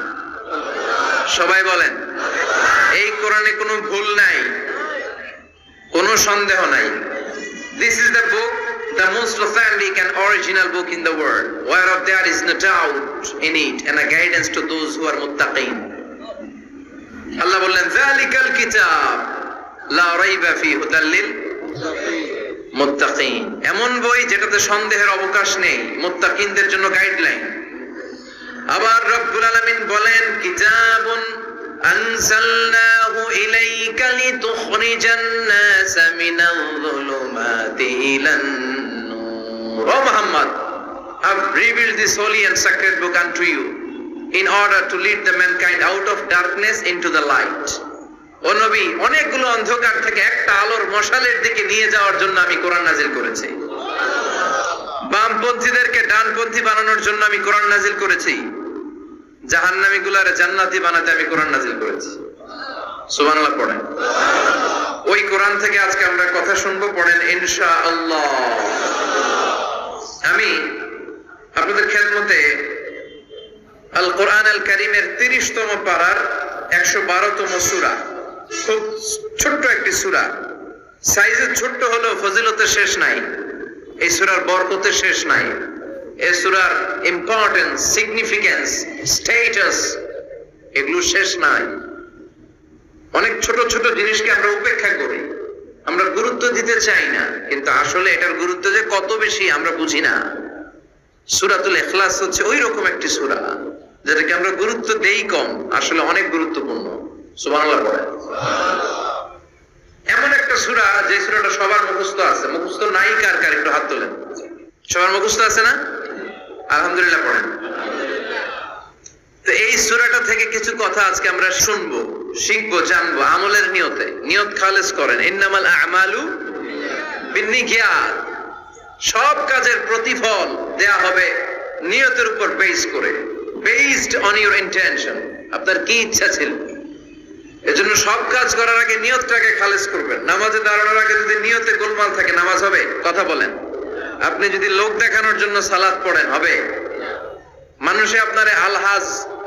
সবাই বলেন। এই কোরআনে কোনো ভুল নাই, কোনো সন্দেহ নাই। This is the book, the most authentic and original book in the world, whereof there is no doubt in it, and a guidance to those who are muttaqin. আল্লাহ বললেন, যালিকাল কিতাব লা রাইবা ফীহি হুদাল লিল মুত্তাকিন। এমন বই যেটাতে সন্দেহের অবকাশ নেই, মুত্তাকিনদের জন্য গাইডলাইন। আবার রব্বুল আলামিন বলেন, কিতাবুন আনজালনাহু ইলাইকা লিতুখরিজান নাসা মিনাল যুলুমাতি ইলান নূর। ও Muhammad, I have revealed this holy and sacred book unto you in order to lead the mankind out of darkness into the light. ও নবী, অনেকগুলো অন্ধকার থেকে একটা আলোর মশালের দিকে নিয়ে যাওয়ার জন্য আমি কোরআন নাজিল করেছি। বামপন্থীদেরকে ডানপন্থী বানানোর জন্য আমি কোরআন নাজিল করেছি। জাহান্নামীগুলারে জান্নাতি বানাতে আমি কোরআন নাজিল করেছি। সুবহানাল্লাহ পড়েন। ওই কোরআন থেকে আজকে আমরা কথা শুনবো, পড়েন ইনশাআল্লাহ। আমি আপনাদের খেদমতে আল কোরআন আল কারীমের 30তম পারার 112তম সূরা, খুব ছোট্ট একটি সূরা, সাইজে ছোট্ট হলেও ফজিলতের শেষ নাই, এই সূরার বরকতের শেষ নাই, এই সূরার ইম্পর্টেন্স, সিগনিফিকেন্স, স্ট্যাটাস এগুলো শেষ নাই। অনেক ছোট ছোট জিনিসকে আমরা উপেক্ষা করি, আমরা গুরুত্ব দিতে চাই না, কিন্তু আসলে এটার গুরুত্ব যে কত বেশি আমরা বুঝি না। সূরাতুল ইখলাস হচ্ছে ওই রকম একটি সূরা যেটাকে আমরা গুরুত্ব দেই কম, আসলে অনেক গুরুত্বপূর্ণ। সুবহানাল্লাহ পড়েন। এমন একটা সূরা যে সূরাটা সবার মুখস্থ আছে, মুখস্থ নাই কার কার একটু হাত তোলেন। সবার মুখস্থ আছে না? আলহামদুলিল্লাহ পড়েন। তো এই সূরাটা থেকে কিছু কথা আজকে আমরা শুনবো, শিখবো, জানবো আমলের নিয়তে। নিয়ত খালেস করেন, ইন্নামাল আ'মালু বিন্নিয়াত। সব কাজের প্রতিফল দেয়া হবে নিয়তের উপর বেস করে, বেসড অন ইউর ইন্টেনশন। আপনার কি ইচ্ছা ছিল, এজন্য সব কাজ করার আগে নিয়তটাকে খালেস করবেন। নামাজে দাঁড়ানোর আগে যদি নিয়তে গোলমাল থাকে নামাজ হবে? কথা বলেন। আপনি যদি লোক দেখানোর জন্য সালাত পড়েন হবে? মানুষে আপনারে আলহাজ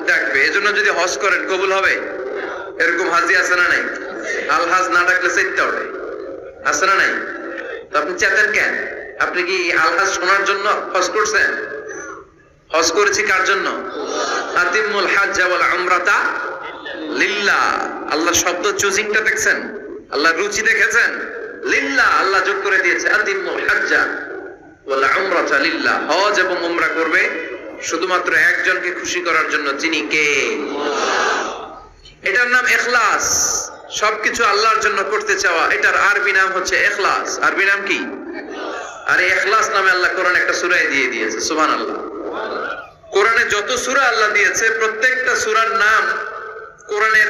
ডাকবে, এজন্য যদি হজ করেন কবুল হবে? এরকম হাজি আছে না নাই? আলহাজ না ডাকলে চাইতে হবে, আছে না নাই? তো আপনি চেতেন কেন? আপনি কি আলহাজ শোনার জন্য হজ করছেন? হজ করেছি কার জন্য? আতিমুল হাজ্জ ওয়াল উমরাতা লিল্লাহ। আল্লাহ শব্দ চুজিংটা দেখছেন? আল্লাহ রুচি দেখেছেন? লিল্লাহ, আল্লাহ যোগ করে দিয়েছে আতিমুল হাজ্জ ওয়াল উমরাতা লিল্লাহ। হজ এবং উমরা করবে শুধুমাত্র একজনকে খুশি করার জন্য, যিনি কে? এটার নাম ইখলাস। সবকিছু আল্লাহর জন্য করতে চাওয়া, এটার আরবি নাম হচ্ছে ইখলাস। আরবি নাম কি? আর এই ইখলাস নামে আল্লাহ কোরআন একটা সূরায় দিয়ে দিয়েছে। সুবহানাল্লাহ। কোরআনে যত সূরা আল্লাহ দিয়েছে, প্রত্যেকটা সূরার নাম কোরআনের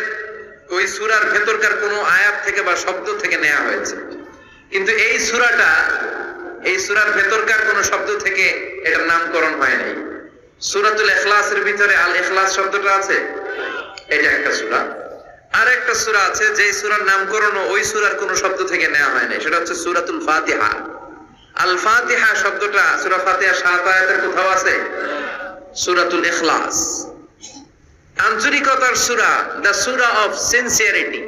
ওই সূরার ভেতরকার কোনো আয়াত থেকে বা শব্দ থেকে নেওয়া হয়েছে। কিন্তু এই সূরাটা, এই সূরার ভেতরকার কোনো শব্দ থেকে এটার নামকরণ হয় নাই। সূরাতুল ইখলাসের ভিতরে আল ইখলাস শব্দটা আছে, এটা একটা সূরা। আর একটা সূরা আছে যে সূরার নামকরণ ওই সূরার কোনো শব্দ থেকে নেওয়া হয় নাই, সেটা হচ্ছে সূরাতুল ফাতিহা। আল ফাতিহা শব্দটা সূরা ফাতিহা 7 আয়াতের কোথাও আছে? সূরাতুল ইখলাস আন্তরিকতার সূরা, দ্য সূরা অফ সিনসিয়ারিটি।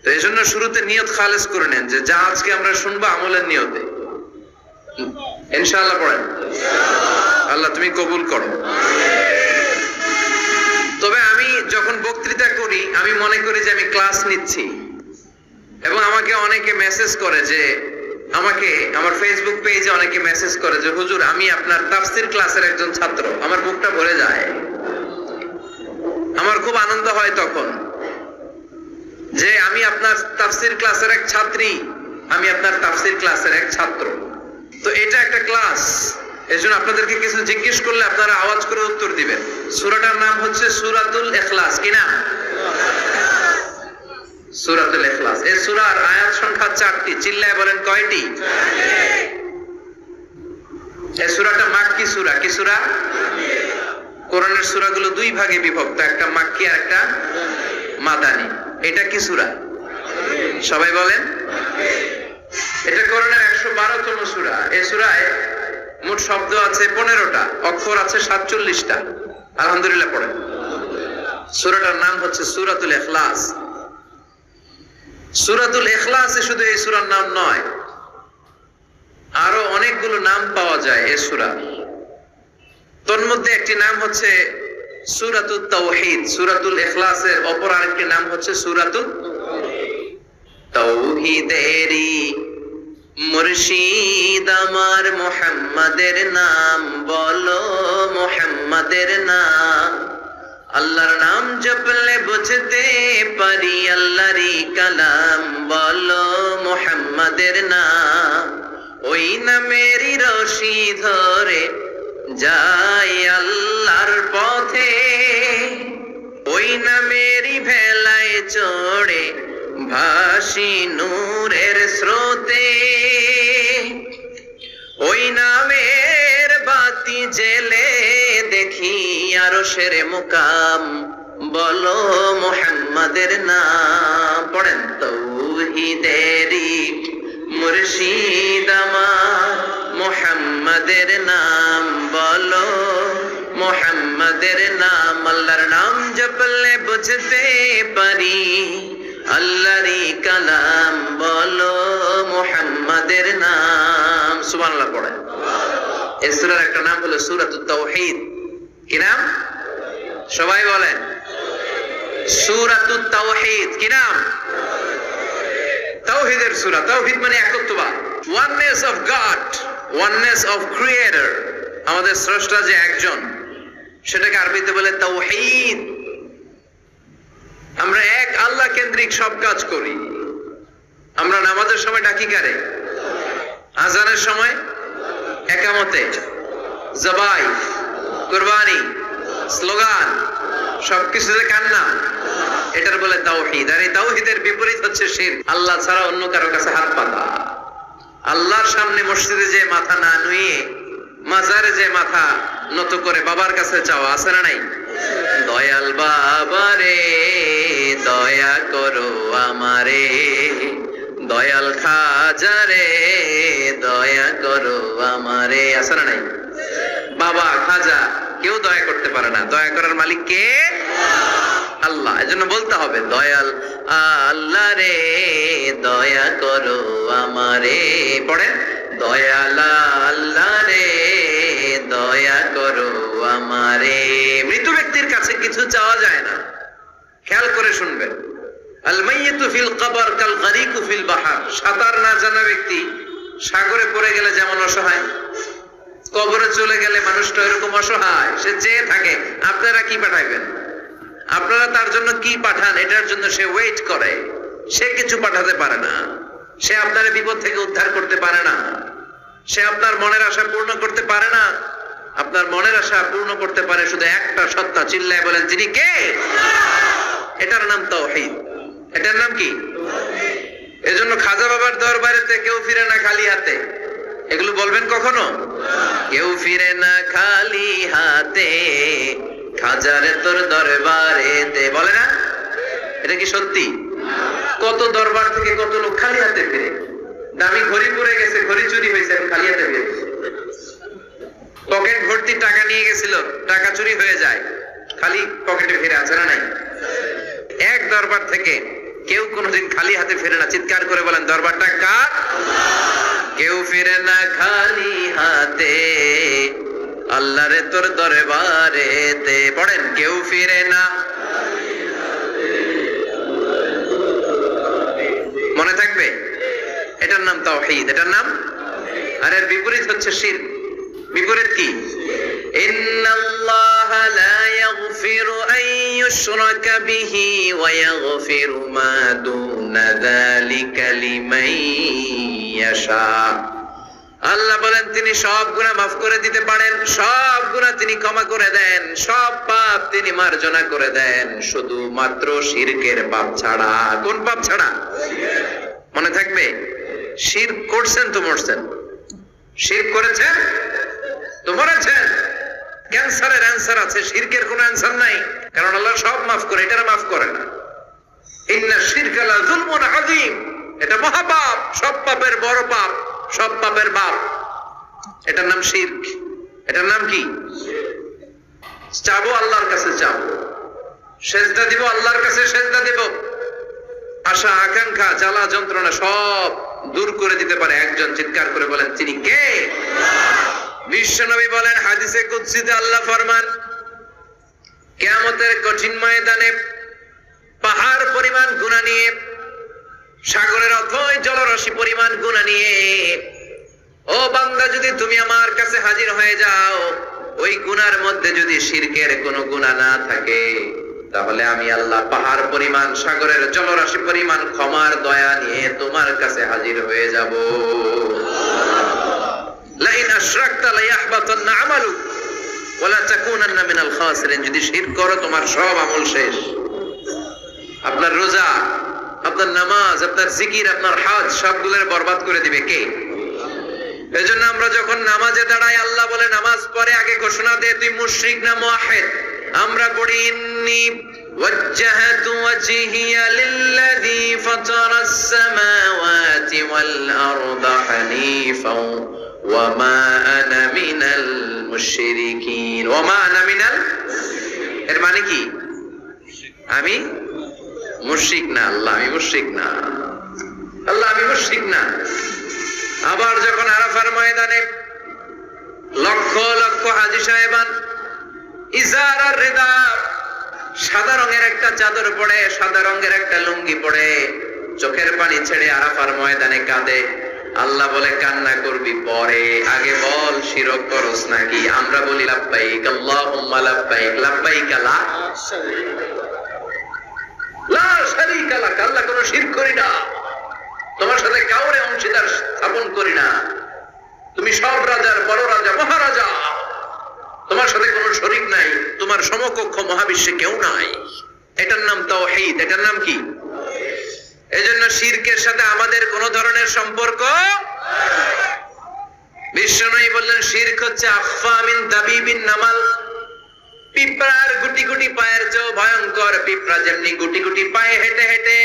তো এই জন্য শুরুতে নিয়ত খালেস করে নেন যে যা আজকে আমরা শুনবো আমলের নিয়তে। ইনশাআল্লাহ পড়েন, আল্লাহ তুমি কবুল করো। তবে আমি যখন বক্তৃতা করি আমি মনে করি যে আমি ক্লাস নিচ্ছি, এবং আমাকে অনেকে মেসেজ করে যে, আমাকে আমার ফেসবুক পেজে অনেকে মেসেজ করে যে হুজুর আমি আপনার তাফসীর ক্লাসের একজন ছাত্র। আমার বুকটা ভরে যায়, আমার খুব আনন্দ হয় তখন যে আমি আপনার তাফসীর ক্লাসের এক ছাত্রী, আমি আপনার তাফসীর ক্লাসের এক ছাত্র। তো এটা একটা ক্লাস, এজন্য আপনাদেরকে কিছু জিজ্ঞেস করলে আপনারা আওয়াজ করে উত্তর দিবেন। সূরাটার নাম হচ্ছে সূরাতুল ইখলাস। কি নাম? সূরাতুল ইখলাস। এই সূরার আয়াত সংখ্যা 4টি। চিল্লায় বলেন কয়টি? এই সূরাটা মাক্কি সূরা। কি সূরা? কোরআনের সূরাগুলো দুই ভাগে বিভক্ত, একটা মাক্কি আর একটা মাদানী। এটা কি সূরা? সবাই বলেন। এটা কোরআনের 112তম সূরা। এই সূরায় মোট শব্দ আছে 15টা, অক্ষর আছে 47টা। আলহামদুলিল্লাহ পড়েন। সূরাটার নাম হচ্ছে সূরাতুল ইখলাস। সূরাতুল ইখলাসে শুধু এই সূরার নাম নয়, আরো অনেকগুলো নাম পাওয়া যায় এই সূরা। তন্মধ্যে একটি নাম হচ্ছে সূরাতুত তাওহীদ। সূরাতুল ইখলাসের অপর আরেকটি নাম হচ্ছে সূরাতুত তাওহীদেরই মুর্শিদ আমার মুহাম্মাদের নাম বলো, মুহাম্মাদের নাম। আল্লাহর নাম জপলে বুঝতে পারি আল্লাহরই কালাম বলো, মুহাম্মাদের নাম। ওই নামেরই রশি ধরে যাই আল্লাহর পথে, ওই নামেরই ভেলায় চড়ে ভাসি নূরের স্রোতে। ওই নামের বাতি জেলে দেখি আরশের মুকাম বলো, মুহাম্মাদের নাম। পড়েন। তাওহীদেরই মুর্শিদ আমার মুহাম্মাদের নাম বলো, মুহাম্মাদের নাম। আল্লাহর নাম জপলে বুঝতে পারি আল্লাহরই কালাম বলো, মুহাম্মাদের নাম। সুবহানাল্লাহ পড়েন। এই সূরার একটা নাম হলো সূরাতুত তাওহীদ। কি নাম? সবাই বলেন। সূরাতুত তাওহীদ। কি নাম? তাওহীদের সূরা। তাওহীদ মানে একত্ববাদ, oneness of God, oneness of creator. আমাদের স্রষ্টা যে একজন, সেটাকে আরবিতে বলে তাওহীদ। আমরা এক আল্লাহ কেন্দ্রিক সব কাজ করি। আমরা নামাজের সময় ডাকি কারে? আজানের সময়, একামতে, জবাই, কুরবানি, স্লোগান, সবকিছুতে কান্না, এটার বলে তাওহীদ। আর এই তাওহীদের বিপরীত হচ্ছে শিরক। আল্লাহ ছাড়া অন্য কারো কাছে হাত পাতা। আল্লাহর সামনে মসজিদে যে মাথা না নুয়ে মাজারে যে মাথা নত করে বাবার কাছে চাওয়া, আছে না নাই? দয়াল বাবা রে দয়া করো আমারে, দয়াল খাজা রে দয়া করো আমারে, আছে না নাই? বাবা খাজা কেউ দয়া করতে পারে না, দয়া করার মালিক কে? আল্লাহ। এজন্য বলতে হবে দয়াল আল্লাহ রে দয়া করো আমারে, পড়েন দয়াল আল্লাহ রে দয়া করো আমারে। মৃত ব্যক্তির কাছে কিছু চাওয়া যায় না, খেয়াল করে শুনবেন। আল মাইয়িতু ফিল কবর কাল গরিকু ফিল বাহর, সাঁতার না জানা ব্যক্তি সাগরে পড়ে গেলে যেমন অসহায়, কবরে চলে গেলে মানুষটা এরকম অসহায়, সে চেয়ে থাকে আপনারা কি পাঠাইবেন, আপনারা তার জন্য কি পাঠান, এটার জন্য সে ওয়েট করে। সে কিছু পাঠাতে পারে না, সে আপনার বিপদ থেকে উদ্ধার করতে পারে না, সে আপনার মনের আশা পূর্ণ করতে পারে না। আপনার মনের আশা পূর্ণ করতে পারে শুধু একটা সত্তা, চিল্লায় বলেন যিনি কে? এটার নাম তাওহীদ। এটার নাম কি? এজন্য খাজা বাবার দরবারেতে কেউ ফিরে না খালি হাতে, এগুলো বলবেন কখনো? কেউ ফিরে না খালি হাতে খাজারে তোর দরবারেতে, বলে না? এটা কি সত্যি? কত দরবার থেকে কত লোক খালি হাতে ফিরে। দামি ঘড়ি পরে গেছে, ঘড়ি চুরি হয়েছে, খালি হাতে ফিরে। পকেট ভর্তি টাকা নিয়ে গেছিল, টাকা চুরি হয়ে যায়, খালি পকেটে ফিরে আছে না নাই? এক দরবার থেকে কেউ কোনোদিন খালি হাতে ফিরে না। চিৎকার করে বলেন দরবারটা কার? কেউ ফিরে না খালি হাতে আল্লাহরে তোর দরবারেতে, পড়েন কেউ ফিরে না। মনে থাকবে? এটার নাম তাওহীদ, এটার নাম। আর এর বিপরীত হচ্ছে শিরক। বিপরীত কি? ইন্নাল্লাহা লা ইয়াগফিরু আন ইউশরাকা বিহি ওয়া ইয়াগফিরু মা দুনা যালিকা লিমান ইয়াশা। আল্লাহ বলেন তিনি সব গুনাহ মাফ করে দিতে পারেন, সব গুনাহ তিনি ক্ষমা করে দেন, সব পাপ তিনি মার্জনা করে দেন, শুধুমাত্র শিরকের পাপ ছাড়া। কোন পাপ ছাড়া? মনে থাকবে, শিরক করছেন তো মরছেন, শিরক করেছেন তো মরেছেন। ক্যান্সারের অ্যানসার আছে, শিরকের কোনো অ্যানসার নাই, কারণ আল্লাহ সব মাফ করে, এটা মাফ করে না। ইন্না শিরকা লা যুলমুন আযীম, এটা মহাপাপ, সব পাপের বড় পাপ, সব পাপের বাপ। এটার নাম শিরক। এটার নাম কি? চাবো আল্লাহর কাছে, চাবো সেজদা দিব আল্লাহর কাছে, সেজদা দেব। আশা আকাঙ্ক্ষা জ্বালা যন্ত্রণা সব দূর করে দিতে পারে একজন। চিৎকার করে বলেন তিনি কে? বিশ্বনবী বলেন হাদিসে কুদসিতে আল্লাহ ফরমান, কিয়ামতের কঠিন ময়দানে পাহাড় পরিমাণ গুনাহ নিয়ে, সাগরের অথই জলরাশি পরিমাণ গুনাহ নিয়ে, ও বান্দা যদি তুমি আমার কাছে হাজির হয়ে যাও, ওই গুনার মধ্যে যদি শিরকের কোনো গুনাহ না থাকে, তাহলে আমি আল্লাহ পাহাড় পরিমাণ, সাগরের জলরাশি পরিমাণ ক্ষমার দয়া নিয়ে তোমার কাছে হাজির হয়ে যাব। লাইন আশরাকতা লায়াহবাতান্না আমালুক ওয়া লা তাকুনান্না মিনাল খাসিরিন। যদি শিরক করো তোমার সব আমল শেষ। আপনার রোজা, আপনার নামাজ, আপনার জিকির, আপনার হজ সবগুলোর বরবাদ করে দিবে কে? এজন্য আমরা যখন নামাজে দাঁড়াই, আল্লাহ বলে নামাজ পড়ে আগে ঘোষণা দে তুই মুশরিক না মুওয়াহিদ। আমরা পড়ি ইন্নী ওয়াজ্জাহাতু ওয়াজহিয়া লিল্লাযী ফাতারাস সামাওয়াতি ওয়াল আরদা হানিফাও ওয়া মা আনা মিনাল মুশরিকিন। ওয়া মা আনা মিনাল, এর মানে কি? আমি মুশরিক না, আল্লাহ আমি মুশরিক না, আল্লাহ আমি মুশরিক না। আবার যখন আরাফার ময়দানে লক্ষ লক্ষ হাজী সাহেবান ইজার আর রিদা, সাদা রঙের একটা চাদর পরে, সাদা রঙের একটা লুঙ্গি পরে, চোখের পানি ছেড়ে আরাফার ময়দানে কাঁদে। আল্লাহ বলে কান্না করবি পরে, আগে বল শিরক করস নাকি? আমরা বলি লাব্বাইক আল্লাহুম্মা লাব্বাইক, লাব্বাইক লা শারীকা লাক, আল্লাহ কোনো শিরক করি না, তোমার সাথে কাউরে অংশীদার স্থাপন করি না, তুমি সব রাজার বড় রাজা, মহারাজা, তোমার সাথে কোনো শরীক নাই, তোমার সমকক্ষ মহাবিশ্বে কেউ নাই। এটার নাম তাওহীদ। এটার নাম কি? এজন্য শিরকের সাথে আমাদের কোন ধরনের সম্পর্ক। বিশ্বনবী বললেন শিরক হচ্ছে আখফা মিন দাবিবিন নামাল, পিঁপড়ার গুটি গুটি পায়ের চেয়েও ভয়ঙ্কর। পিঁপড়া যেমনি গুটি গুটি পায়ে হেঁটে হেঁটে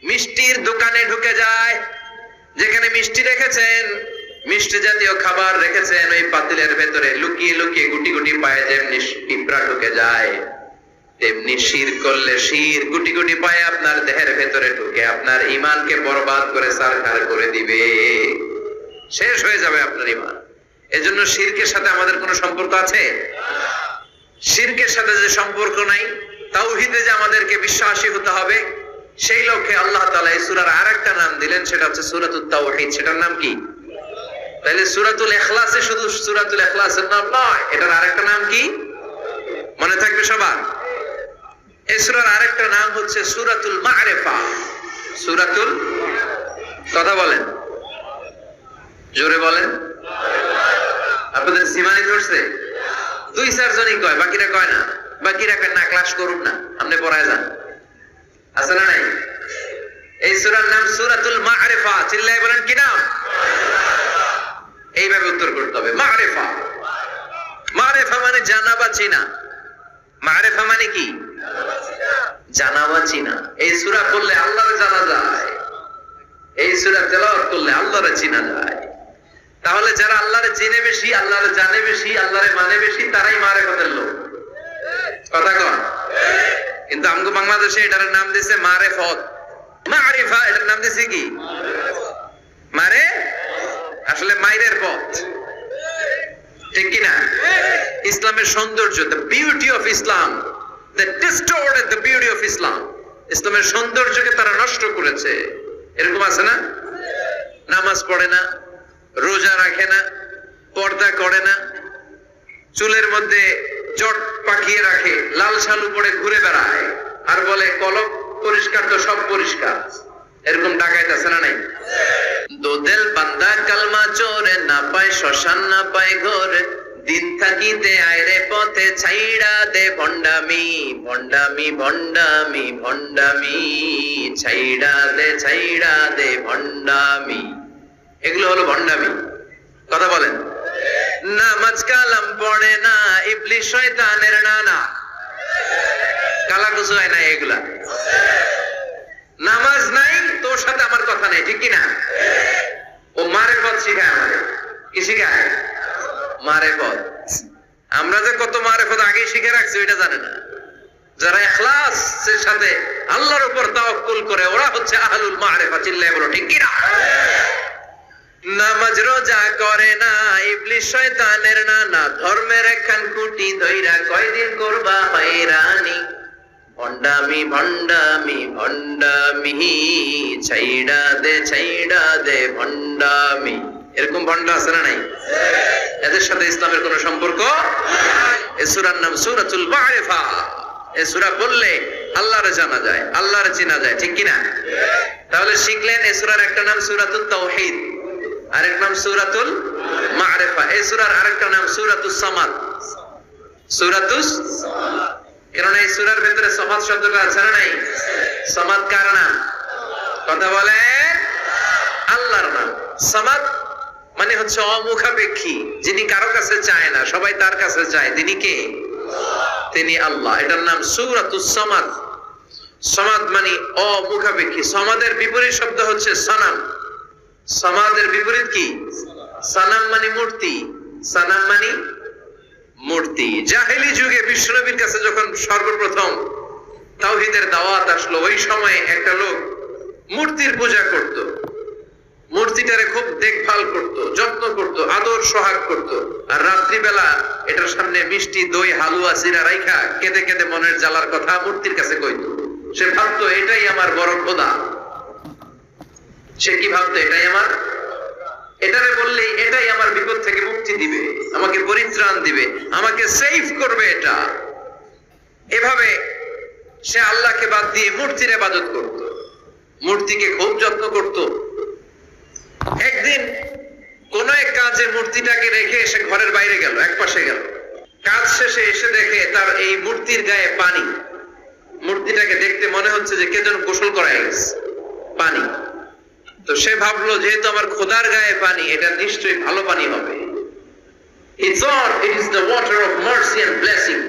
মিষ্টির দোকানে ঢুকে যায়, যেখানে মিষ্টি রেখেছেন, মিষ্টি জাতীয় খাবার রেখেছেন, ওই পাতিলের ভেতরে লুকিয়ে লুকিয়ে গুটি গুটি পায়ে যেমনি পিঁপড়া ঢুকে যায়, তেমনি শির করলে শির গুটি গুটি পায়ে আপনার দেহের ভেতরে ঢুকে আপনার ঈমানকে বরবাদ করে সারখার করে দিবে, শেষ হয়ে যাবে আপনার ঈমান। এজন্য শিরকের সাথে আমাদের কোনো সম্পর্ক আছে? শিরকের সাথে যে সম্পর্ক নাই, তাওহীদে যে আমাদেরকে বিশ্বাসী হতে হবে, সেই লক্ষ্যে আল্লাহ তাআলা এই সূরার আরেকটা নাম দিলেন, সেটা হচ্ছে সূরাতুত তাওহীদ। সেটার নাম কি? তাহলে সূরাতুল ইখলাসে শুধু সূরাতুল ইখলাসের নাম নয়, এটার আরেকটা নাম কি মনে থাকবে সবার? এই সূরার আরেকটা নাম হচ্ছে সূরাতুল মা'রিফা। সূরাতুল, কথা বলেন, জোরে বলেন। আপনাদের সীমানি ধরছে? 2-4 জনই কয়, বাকিরা কয় না। বাকিরা কয় না, ক্লাস করুন না, আপনি পড়ায় যান। আছে না নাই? এই সূরার নাম সূরাতুল মা'রিফা। চিল্লায় বলেন কি নাম? এইভাবে উত্তর করতে হবে, মা'রিফা। মা'রিফা মানে জানা বা চিনা। মা'রিফা মানে কি? জানা বা চিনা। এই সূরা পড়লে আল্লাহরে জানা যায়, এই সূরা তেলাওয়াত করলে আল্লাহরে চিনা যায়। তাহলে যারা আল্লাহরে চিনে বেশি, আল্লাহরে জানে বেশি, আল্লাহরে মানে বেশি, তারাই মারেফতের লোক। কথা কন? কিন্তু আমগো বাংলাদেশে এটার নাম দিয়েছে মারেফত। মারিফা এটার নাম দিয়েছে কি? মারে, আসলে মাইরের পথ। ঠিক কি না? ইসলামের সৌন্দর্য, the beauty of Islam, they distorted the beauty of Islam. ইসলামের সৌন্দর্যকে তারা নষ্ট করেছে। এরকম আছে না? নামাজ পড়ে না, রোজা রাখে না, পর্দা করে না, চুলের মধ্যে জট পাকিয়ে রাখে, লাল শালু পরে ঘুরে বেড়ায়, আর বলে কলম পরিষ্কার তো সব পরিষ্কার। এরকম ডাকাইত আছে না নাই? দোদেল বান্দা কালমা চোরে, না পায় শ্মশান না পায় ঘর, দিন থাকিতে আয়রে পথে ছাইড়া দে ভণ্ডামি, ভণ্ডামি ভণ্ডামি ভণ্ডামি, ছাইড়া দে ভণ্ডামি। এগুলো হলো ভণ্ডামি। কথা বলেন। নামাজ কালাম পড়ে না, ইবলিস শয়তানের নানা। কালা কুসু হয় না এগুলা। নামাজ নাই, তোর সাথে আমার কথা নেই, ঠিক কি না? ও মারেফত শিখায় আমাদের। কি শিখায়? মারেফত। আমরা যে কত মারেফত আগে শিখে রাখছি ওইটা জানে না। যারা ইখলাসের সাথে আল্লাহর উপর তাওয়াক্কুল করে, ওরা হচ্ছে আহলুল মারেফা। চিল্লায় বলো ঠিক কি না? নামাজ রোজা করে না, ইবলিস শয়তানের নানা, ধর্মের একখান খুঁটি ধইরা কয়দিন করবা হয়রানি, ভণ্ডামি ভণ্ডামি ভণ্ডামি, ছাইড়া দে ভণ্ডামি। এরকম ভণ্ড আছে না নাই? এদের সাথে ইসলামের কোন সম্পর্ক? এই সূরার নাম সূরাতুল মা'রিফা। এই সূরা পড়লে আল্লাহরে জানা যায়, আল্লাহরে চেনা যায়, ঠিক কি না? তাহলে শিখলেন এই সূরার একটা নাম সূরাতুত তাওহীদ, আরেক নাম সূরাতুল মা'রিফা। এই সূরার আরেকটা নাম সূরাতুস সামাদ। সূরাতুস সামাদ, কারণ এই সূরার ভিতরে সামাদ শব্দটা আছে না নাই? সামাদ কার নাম? কথা বলে, আল্লাহর নাম। সামাদ মানে হচ্ছে অমুখাপেক্ষী, যিনি কারো কাছে চায় না, সবাই তার কাছে চায়। তিনি কে? তিনি আল্লাহ। এটার নাম সূরাতুস সামাদ। সামাদ মানে অমুখাপেক্ষী। সামাদের বিপরীত শব্দ হচ্ছে সানাম। সামাদের বিপরীত কি? সানাম মানে মূর্তি। সানাম মানে মূর্তি। জাহেলি যুগে বিশ্বনবীর কাছে যখন সর্বপ্রথম তাওহীদের দাওয়াত আসলো, ওই সময় একটা লোক মূর্তির পূজা করত, মূর্তিটারে খুব দেখভাল করত, যত্ন করত, আদর সোহাগ করত, আর রাত্রিবেলা এটার সামনে মিষ্টি দই হালুয়া চিরা রাইখা কেঁদে কেঁদে মনের জ্বালার কথা মূর্তির কাছে কইত। সে ভাবতো এটাই আমার বড় খোদা। সে কি ভাবতো? এটাই আমার, এটারে বললে এটাই আমার বিপদ থেকে মুক্তি দিবে, আমাকে পরিত্রাণ দিবে, আমাকে সেভ করবে এটা। এভাবে সে আল্লাহকে বাদ দিয়ে মূর্তির ইবাদত করত, মূর্তিকে খুব যত্ন করত। একদিন কোন এক কাজে মূর্তিটাকে রেখে সে ঘরের বাইরে গেল, এক পাশে গেল। কাজ শেষে এসে দেখে তার এই মূর্তির গায়ে পানি। মূর্তিটাকে দেখতে মনে হচ্ছে যে কে যেন গোসল করায় গেছে, পানি। তো সে ভাবলো যেহেতু আমার খোদার গায়ে পানি, এটা নিশ্চয়ই ভালো পানি হবে। He thought it is the water of mercy and blessing.